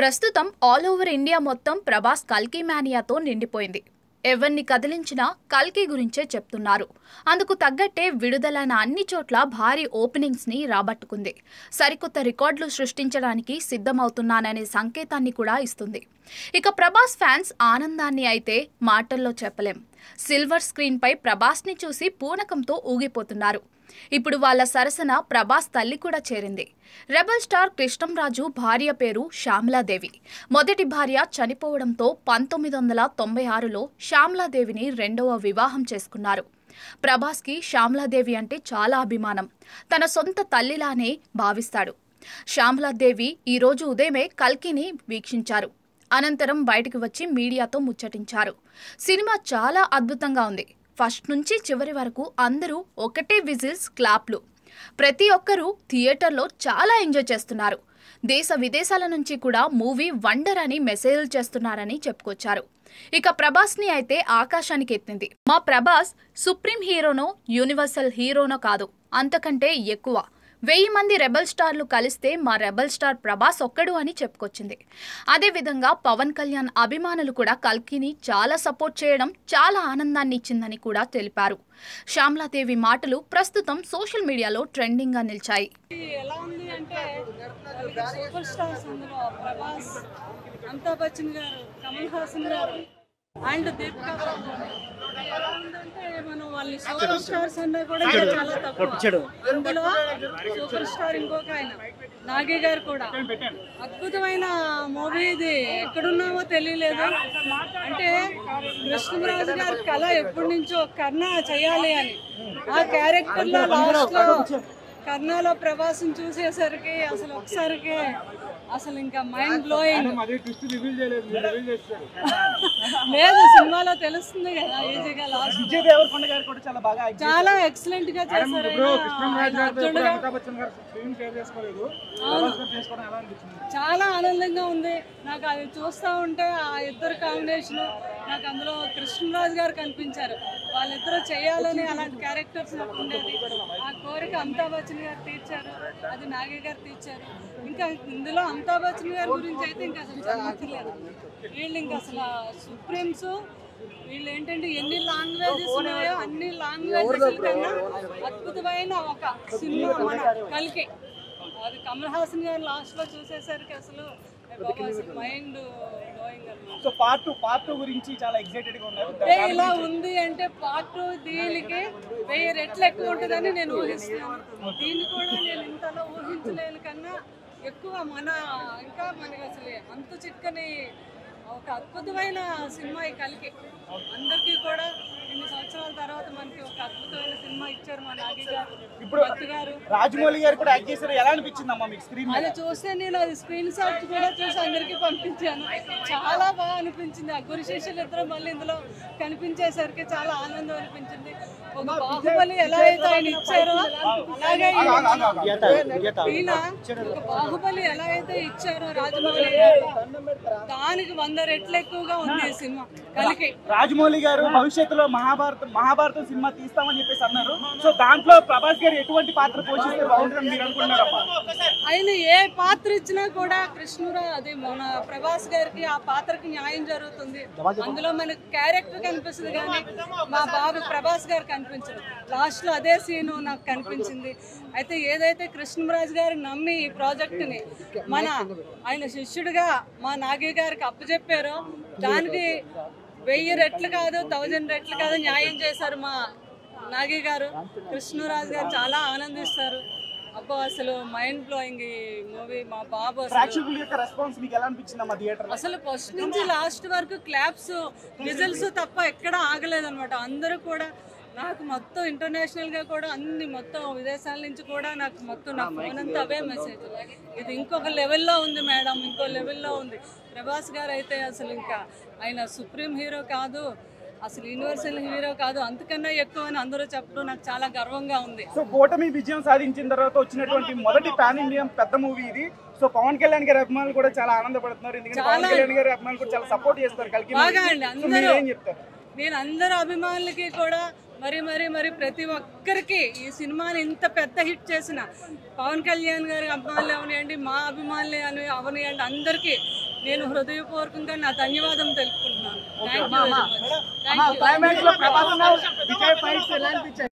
ప్రస్తుతం all over India మొత్తం ప్రభాస్ కల్కి మానియాతో నిండిపోయింది. ఎవరిని కదిలించినా కల్కి గురించే చెప్తున్నారు. అందుకు తగ్గట్టే విడుదలైన అన్ని చోట్ల భారీ ఓపెనింగ్స్ ని రాబట్టుకుంది. సరికొత్త రికార్డులు సృష్టించడానికి సిద్ధమవుతున్నాననే సంకేతాన్ని కూడా ఇస్తుంది. ఇక ప్రభాస్ ఫ్యాన్స్ ఆనందాన్ని అయితే మాటల్లో చెప్పలేం. సిల్వర్ స్క్రీన్ పై ప్రభాస్ ని చూసి పూనకంతో ఊగిపోతున్నారు. ఇప్పుడు వాళ్ళ సరసన ప్రభాస్ తల్లి కూడా చేరింది. రెబల్ స్టార్ కృష్ణంరాజు భార్య పేరు శ్యామలాదేవి. మొదటి భార్య చనిపోవడంతో 1996లో శ్యామలాదేవిని రెండవ వివాహం చేసుకున్నారు. ప్రభాస్కి శ్యామలాదేవి అంటే చాలా అభిమానం. తన సొంత తల్లిలానే భావిస్తాడు. శ్యామలాదేవి ఈరోజు ఉదయమే కల్కిని వీక్షించారు. అనంతరం బయటకు వచ్చి మీడియాతో ముచ్చటించారు. సినిమా చాలా అద్భుతంగా ఉంది. ఫస్ట్ నుంచి చివరి వరకు అందరూ ఒకటే విజిల్స్, క్లాప్లు. ప్రతి ఒక్కరూ థియేటర్లో చాలా ఎంజాయ్ చేస్తున్నారు. దేశ విదేశాల నుంచి కూడా మూవీ వండర్ అని మెసేజ్లు చేస్తున్నారని చెప్పుకొచ్చారు. ఇక ప్రభాస్ని అయితే ఆకాశానికి ఎత్తింది. మా ప్రభాస్ సుప్రీం హీరోనో యూనివర్సల్ హీరోనో కాదు, అంతకంటే ఎక్కువ. 1000 మంది రెబల్ స్టార్లు కలిస్తే మా రెబల్ స్టార్ ప్రభాస్ ఒక్కడు అని చెప్పుకొచ్చింది. అదేవిధంగా పవన్ కళ్యాణ్ అభిమానులు కూడా కల్కిని చాలా సపోర్ట్ చేయడం చాలా ఆనందాన్ని ఇచ్చిందని కూడా తెలిపారు. శ్యామలాదేవి మాటలు ప్రస్తుతం సోషల్ మీడియాలో ట్రెండింగ్ గా నిలిచాయి. ఎలా ఉంది అంటే సూపర్ స్టార్స్ అందులో ప్రభాస్, అమితాబ్ బచ్చన్ గారు, కమల్ హాసన్ గారు అండ్ దీపికా ఎలా ఉందంటే మనం వాళ్ళని సూపర్ స్టార్స్ అన్నా కూడా చాలా తక్కువ. అందులో సూపర్ స్టార్ ఇంకొక ఆయన నాగి గారు కూడా అద్భుతమైన మూవీ. ఇది ఎక్కడున్నామో తెలియలేదు. అంటే కృష్ణరాజు గారి కళ ఎప్పటి నుంచో కర్ణ చేయాలి అని. ఆ క్యారెక్టర్ లో లాస్ట్ లో కర్ణలో ప్రభాస్ని చూసేసరికి అసలు ఒకసారికి అసలు ఇంకా మైండ్ బ్లోయింగ్. లేదు, సినిమాలో తెలుస్తుంది కదా ఈజీగా. లాస్ట్ చాలా ఎక్సలెంట్ గా చేశారు. చాలా ఆనందంగా ఉంది నాకు అది చూస్తూ ఉంటే. ఆ ఇద్దరు కాంబినేషన్ నాకు అందులో కృష్ణరాజు గారు కనిపించారు. వాళ్ళిద్దరూ చేయాలని అలాంటి క్యారెక్టర్స్ నాకు ఉండేది. ఆ కోరిక అమితాబ్ బచ్చన్ గారు తీర్చారు, అది నాగి గారు తీర్చారు. ఇంకా ఇందులో అమితాబ్ బచ్చన్ గారి గురించి అయితే ఇంకా అసలు చెప్పలేదు. వీళ్ళు ఇంకా అసలు సుప్రీమ్స్. వీళ్ళు ఏంటంటే ఎన్ని లాంగ్వేజెస్ ఉన్నాయో అన్ని లాంగ్వేజెస్ కన్నా అద్భుతమైన ఒక సినిమా మన కల్కి. అది కమల్ హాసన్ గారు లాస్ట్ లో చూసేసరికి అసలు మైండ్ బ్లోయింగ్ అన్నమాట. సో పార్ట్ 2 గురించి చాలా ఎక్సైటెడ్ గా ఉన్నారు. ఇలా ఉంది అంటే పార్ట్ 2 దీనికి 1000 రెట్లు ఎక్కువ ఉంటుందని నేను ఊహిస్తున్నాను. దీన్ని కూడా నేను ఇంతలో ఊహించలేను కన్నా ఎక్కువ ఇంకా మనకి అసలు అంతు చిక్కని ఒక అద్భుతమైన సినిమా ఈ కల్కి. అందరికీ కూడా ఇన్ని సంవత్సరాల తర్వాత మనకి ఒక అద్భుతమైన సినిమా ఇచ్చారు మా నాగి గారు. ఇప్పుడు రాజమౌళి గారు కూడా యాక్ట్ చేశారు. ఎలా అనిపించింది అమ్మా మీకు స్క్రీన్? అది చూస్తే నేను అది స్క్రీన్ షాట్ కూడా చూసి అందరికీ పంపించాను. చాలా బాగా అనిపించింది. ఆ గురు శిష్యులు ఇద్దరు మళ్ళీ ఇందులో కనిపించేసరికి చాలా ఆనందం అనిపించింది. ఒక బాహుబలి ఎలా అయితే ఆయన ఇచ్చారో అలాగే ఈయన ఒక బాహుబలి ఎలా అయితే ఇచ్చారో రాజమౌళి గారు, దానికి 100 రెట్లు ఎక్కువగా ఉంది ఈ సినిమా కలికి. రాజమౌళి గారు భవిష్యత్తులో మహాభారతం సినిమా తీస్తామని చెప్పేసి అన్నారు. సో దాంట్లో ప్రభాస్ గారు ఎటువంటి పాత్ర పోషిస్తే బాగుంటుందని మీరు అనుకుంటున్నారమ్మా? ఆయన ఏ పాత్ర ఇచ్చినా కూడా అది మన ప్రభాస్ గారికి ఆ పాత్రకి న్యాయం జరుగుతుంది. అందులో మనకి క్యారెక్టర్ కనిపిస్తుంది కానీ మా బాబు ప్రభాస్ గారు కనిపించరు. లాస్ట్ లో అదే సీను నాకు కనిపించింది. అయితే ఏదైతే కృష్ణరాజు గారు నమ్మి ఈ ప్రాజెక్టుని ఆయన శిష్యుడిగా మా నాగి గారికి అప్పచెప్పారో దానికి 1000 రెట్లు కాదు 1000 రెట్లు కాదు న్యాయం చేశారు మా నాగి గారు. కృష్ణరాజు గారు చాలా ఆనందిస్తారు. అబ్బో అసలు మైండ్ బ్లోయింగ్ ఈ మూవీ. మా బాబు అసలు ఫస్ట్ నుంచి లాస్ట్ వరకు క్లాప్స్, విజిల్స్ తప్ప ఎక్కడ ఆగలేదన్నమాట. అందరూ కూడా నాకు మొత్తం ఇంటర్నేషనల్ గా కూడా అన్ని మొత్తం విదేశాల నుంచి కూడా నాకు మొత్తం నా ఫోన్ అంతా అవే మెసేజ్. ఇది ఇంకొక లెవెల్లో ఉంది మేడం, ఇంకో లెవెల్లో ఉంది. ప్రభాస్ గారు అయితే అసలు ఇంకా ఆయన సుప్రీం హీరో కాదు, అసలు యూనివర్సల్ హీరో కాదు, అంతకన్నా ఎక్కువ అని అందరూ చెప్పడం నాకు చాలా గర్వంగా ఉంది. సో కూటమి విజయం సాధించిన తర్వాత వచ్చినటువంటి మొదటి పాన్ ఇండియా పెద్ద మూవీ ఇది. సో పవన్ కళ్యాణ్ గారి అభిమానులు కూడా చాలా ఆనందపడుతున్నారు. ఎందుకంటే పవన్ కళ్యాణ్ గారి అభిమానులు కూడా చాలా సపోర్ట్ చేస్తారు కల్కి. బాగా అండి అందరూ. నేను అందరు అభిమానులకి కూడా మరి ప్రతి ఒక్కరికి ఈ సినిమాని ఇంత పెద్ద హిట్ చేసిన పవన్ కళ్యాణ్ గారి అభిమానులు అవనియండి, మా అభిమానులు అవనియండి, అందరికీ నేను హృదయపూర్వకంగా నా ధన్యవాదం తెలుపుకుంటున్నాను. Thank you very much. Thank you. Climax లో ప్రభాస్ విజయ్ ఫైట్స్ ఎలా అనిపించాయి?